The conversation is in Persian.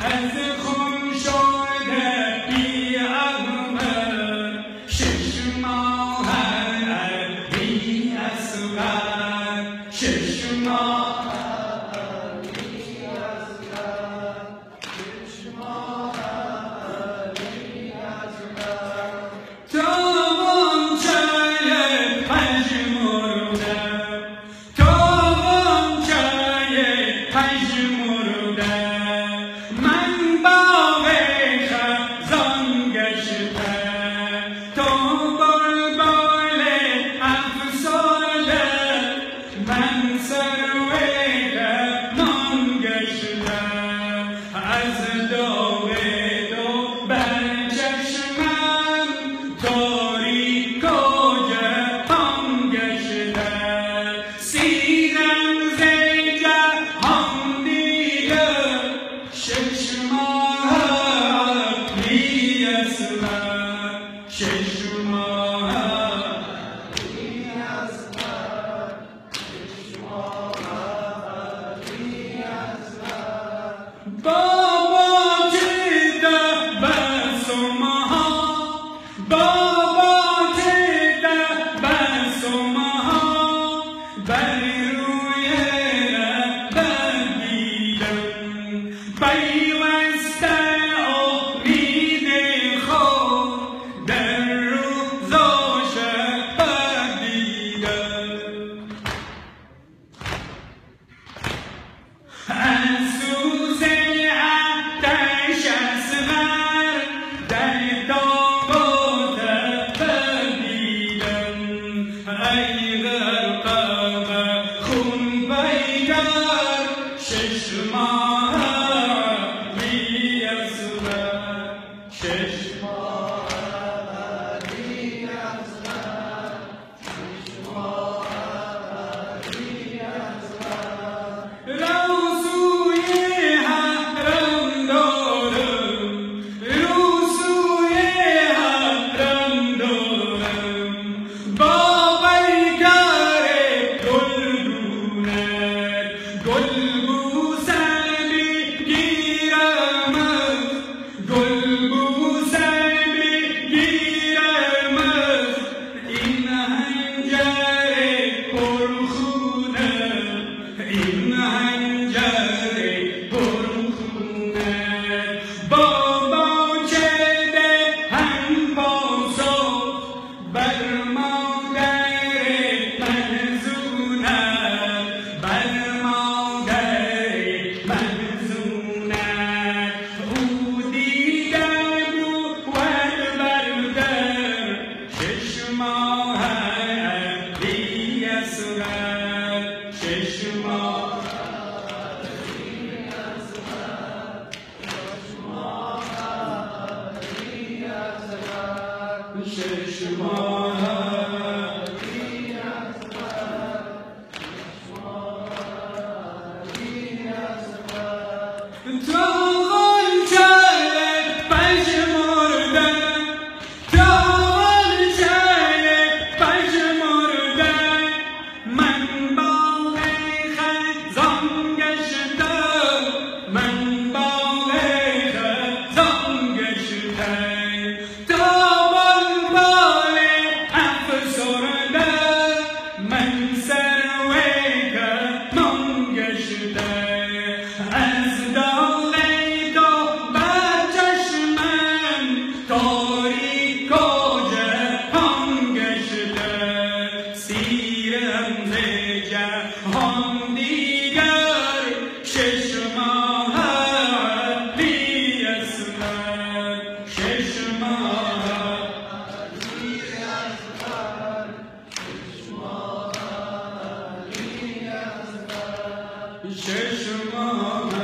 از خون شده بی عقل 6 ماه بی اصغر 6 ماه بی اصغر 6 ماه بی اصغر تا غنچه پژمرده تا غنچه پژمرده من باغ خزان گشته تو بلبل افسرده من سروی کمان گشته از داغ تو بر چشمم تاریک و جهان گشته سیرم ز جهان دیده 6 ماه بی اصغر 6 ماه بی اصغر 6 ماه بی اصغر بابا چیده بسمها بابا چیده بسمها بر روی لبت دیدم پیوسته امید خود در روز و شب دیدم از سوز آتش اصغر در تابوت دیدم ای غرقه خون پیکر 6 ماه بی اصغر 6 ماه بی اصغر 6 ماه بی اصغر رو سوی حرم دارم رو سوی حرم دارم با پیکر گلگونه گلبوسه بگیرم گلبوسه بگیرم این هنجر پرخونه این هنجر پرخونه بابا چه دهن پاسخ بر مادر محزونه بر مادر محزونه او دیده بود بر در 6 ماه بی اصغر 6 ماه بی اصغر 6 ماه بی اصغر 6 ماه بی اصغر 6 ماه بی اصغر تا غنچه پژمرده تا غنچه پژمرده من باغ خزان گشته من باغ خزان گشته تا بلبل افسرده من سروی کمان گشته از داغ تو بر چشمم تاریک و جهان گشته سیرم ز جهان دیگر 6 ماه بی اصغر 6 ماه بی اصغر 6 ماه بی اصغر 6 ماه